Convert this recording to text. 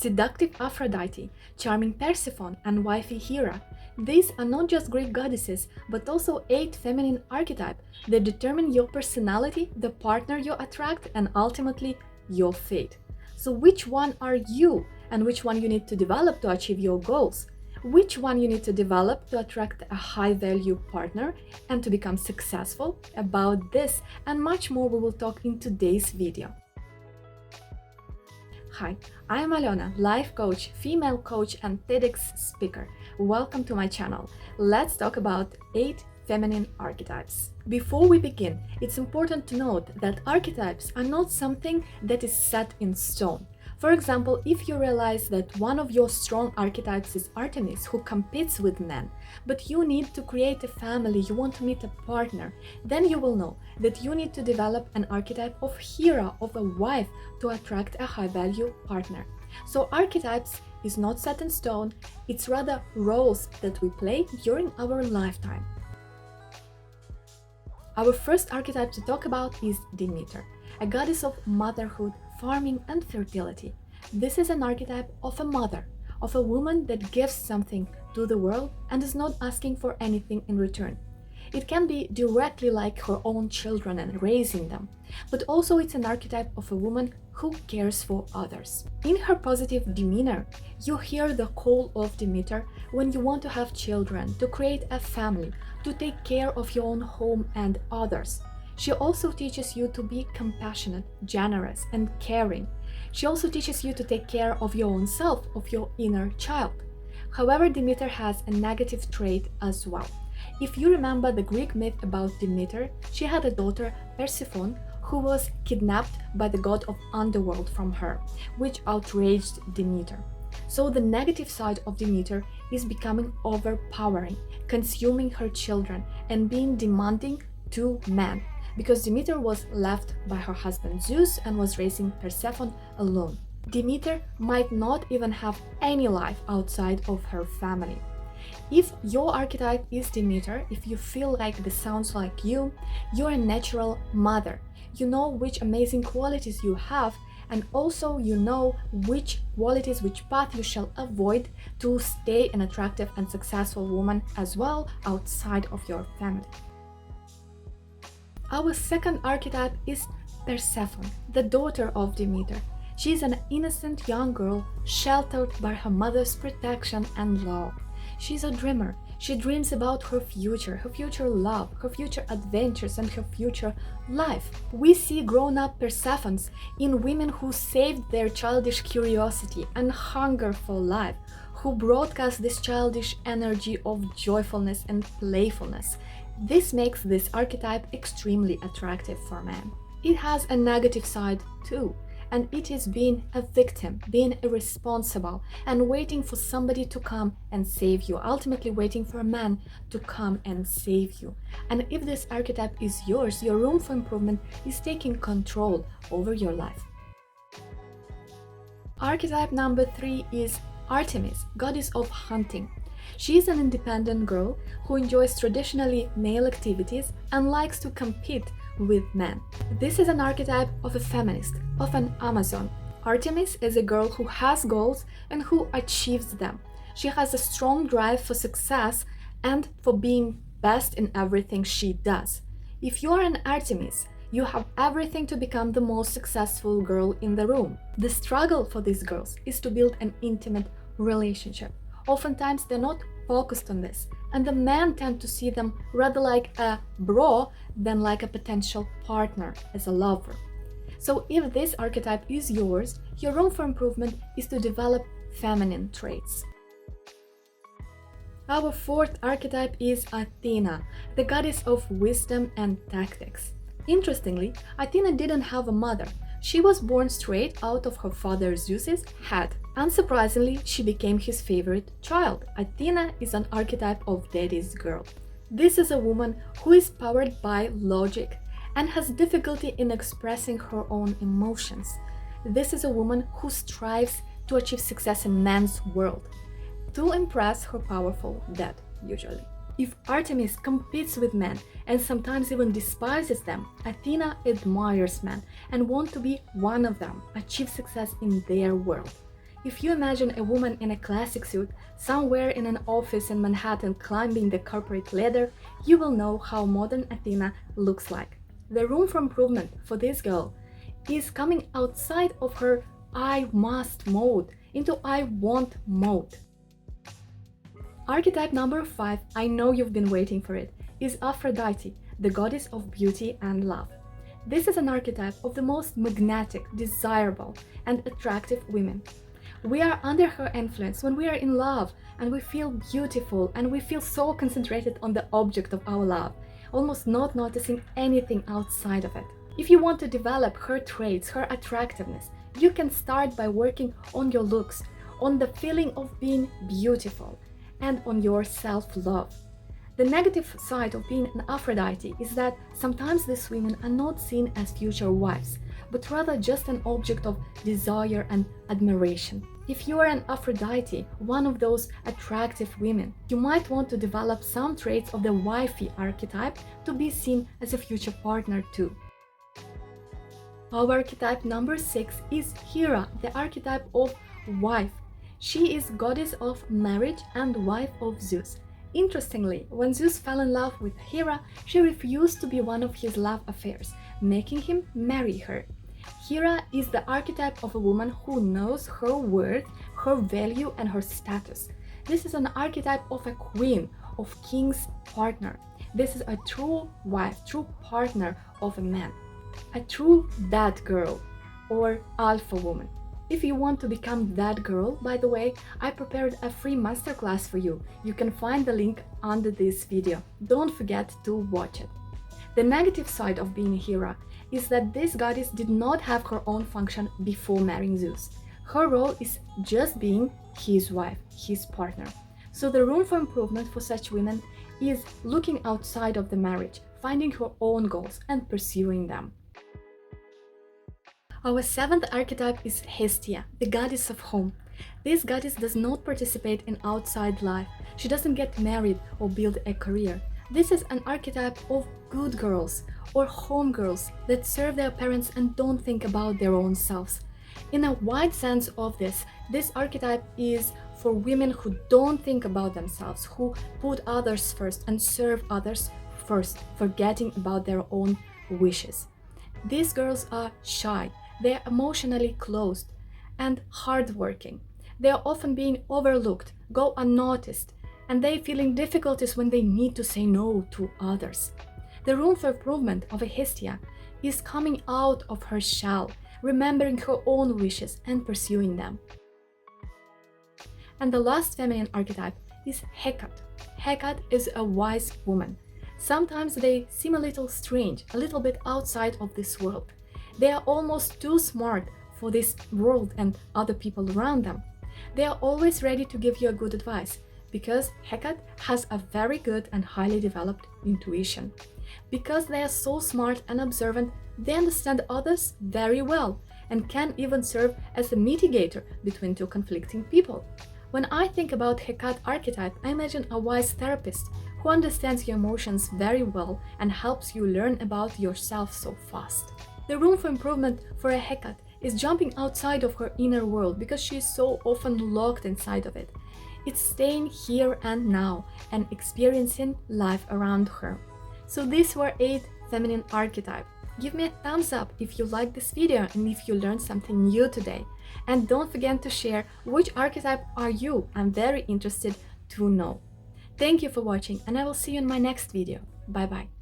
seductive Aphrodite, charming Persephone, and wifey Hera. These are not just Greek goddesses, but also 8 feminine archetypes that determine your personality, the partner you attract, and ultimately your fate. So which one are you, and which one you need to develop to achieve your goals? Which one you need to develop to attract a high-value partner and to become successful? About this and much more we will talk in today's video. Hi, I am Alena, life coach, female coach, and TEDx speaker. Welcome to my channel. Let's talk about 8 feminine archetypes. Before we begin, it's important to note that archetypes are not something that is set in stone. For example, if you realize that one of your strong archetypes is Artemis, who competes with men, but you need to create a family, you want to meet a partner, then you will know that you need to develop an archetype of Hera, of a wife, to attract a high-value partner. So archetypes is not set in stone, it's rather roles that we play during our lifetime. Our first archetype to talk about is Demeter, a goddess of motherhood, farming, and fertility. This is an archetype of a mother, of a woman that gives something to the world and is not asking for anything in return. It can be directly like her own children and raising them, but also it's an archetype of a woman who cares for others. In her positive demeanor, you hear the call of Demeter when you want to have children, to create a family, to take care of your own home and others. She also teaches you to be compassionate, generous, and caring. She also teaches you to take care of your own self, of your inner child. However, Demeter has a negative trait as well. If you remember the Greek myth about Demeter, she had a daughter, Persephone, who was kidnapped by the god of underworld from her, which outraged Demeter. So the negative side of Demeter is becoming overpowering, consuming her children, and being demanding to men, because Demeter was left by her husband Zeus and was raising Persephone alone. Demeter might not even have any life outside of her family. If your archetype is Demeter, if you feel like this sounds like you, you're a natural mother. You know which amazing qualities you have, and also you know which qualities, which path you shall avoid to stay an attractive and successful woman as well outside of your family. Our second archetype is Persephone, the daughter of Demeter. She is an innocent young girl, sheltered by her mother's protection and love. She's a dreamer. She dreams about her future love, her future adventures, and her future life. We see grown-up Persephones in women who saved their childish curiosity and hunger for life, who broadcast this childish energy of joyfulness and playfulness. This makes this archetype extremely attractive for men. It has a negative side too, and it is being a victim, being irresponsible, and waiting for somebody to come and save you, ultimately waiting for a man to come and save you. And if this archetype is yours, your room for improvement is taking control over your life. Archetype number 3 is Artemis, goddess of hunting. She is an independent girl who enjoys traditionally male activities and likes to compete with men. This is an archetype of a feminist, of an Amazon. Artemis is a girl who has goals and who achieves them. She has a strong drive for success and for being best in everything she does. If you are an Artemis, you have everything to become the most successful girl in the room. The struggle for these girls is to build an intimate relationship. Oftentimes they're not focused on this, and the men tend to see them rather like a bro than like a potential partner, as a lover. So if this archetype is yours, your room for improvement is to develop feminine traits. Our fourth archetype is Athena, the goddess of wisdom and tactics. Interestingly, Athena didn't have a mother. She was born straight out of her father Zeus's head. Unsurprisingly, she became his favorite child. Athena is an archetype of daddy's girl. This is a woman who is powered by logic and has difficulty in expressing her own emotions. This is a woman who strives to achieve success in man's world, to impress her powerful dad, usually. If Artemis competes with men and sometimes even despises them, Athena admires men and wants to be one of them, achieve success in their world. If you imagine a woman in a classic suit somewhere in an office in Manhattan climbing the corporate ladder, you will know how modern Athena looks like. The room for improvement for this girl is coming outside of her I must mode into I want mode. Archetype number 5, I know you've been waiting for it, is Aphrodite, the goddess of beauty and love. This is an archetype of the most magnetic, desirable, and attractive women. We are under her influence when we are in love and we feel beautiful and we feel so concentrated on the object of our love, almost not noticing anything outside of it. If you want to develop her traits, her attractiveness, you can start by working on your looks, on the feeling of being beautiful, and on your self-love. The negative side of being an Aphrodite is that sometimes these women are not seen as future wives, but rather just an object of desire and admiration. If you are an Aphrodite, one of those attractive women, you might want to develop some traits of the wifey archetype to be seen as a future partner too. Our archetype number 6 is Hera, the archetype of wife. She is goddess of marriage and wife of Zeus. Interestingly, when Zeus fell in love with Hera, she refused to be one of his love affairs, making him marry her. Hera is the archetype of a woman who knows her worth, her value, and her status. This is an archetype of a queen, of king's partner. This is a true wife, true partner of a man. A true that girl or alpha woman. If you want to become that girl, by the way, I prepared a free masterclass for you. You can find the link under this video. Don't forget to watch it. The negative side of being Hera is that this goddess did not have her own function before marrying Zeus. Her role is just being his wife, his partner. So the room for improvement for such women is looking outside of the marriage, finding her own goals and pursuing them. Our 7th archetype is Hestia, the goddess of home. This goddess does not participate in outside life. She doesn't get married or build a career. This is an archetype of good girls or home girls that serve their parents and don't think about their own selves. In a wide sense of this archetype is for women who don't think about themselves, who put others first and serve others first, forgetting about their own wishes. These girls are shy. They are emotionally closed and hardworking. They are often being overlooked, go unnoticed, and they feeling difficulties when they need to say no to others. The room for improvement of a Hestia is coming out of her shell, remembering her own wishes and pursuing them. And the last feminine archetype is Hecate. Hecate is a wise woman. Sometimes they seem a little strange, a little bit outside of this world. They are almost too smart for this world and other people around them. They are always ready to give you a good advice because Hecate has a very good and highly developed intuition. Because they are so smart and observant, they understand others very well and can even serve as a mediator between two conflicting people. When I think about Hecate archetype, I imagine a wise therapist who understands your emotions very well and helps you learn about yourself so fast. The room for improvement for a Hecate is jumping outside of her inner world because she is so often locked inside of it. It's staying here and now and experiencing life around her. So these were 8 feminine archetypes. Give me a thumbs up if you liked this video and if you learned something new today. And don't forget to share which archetype are you. I'm very interested to know. Thank you for watching and I will see you in my next video. Bye bye.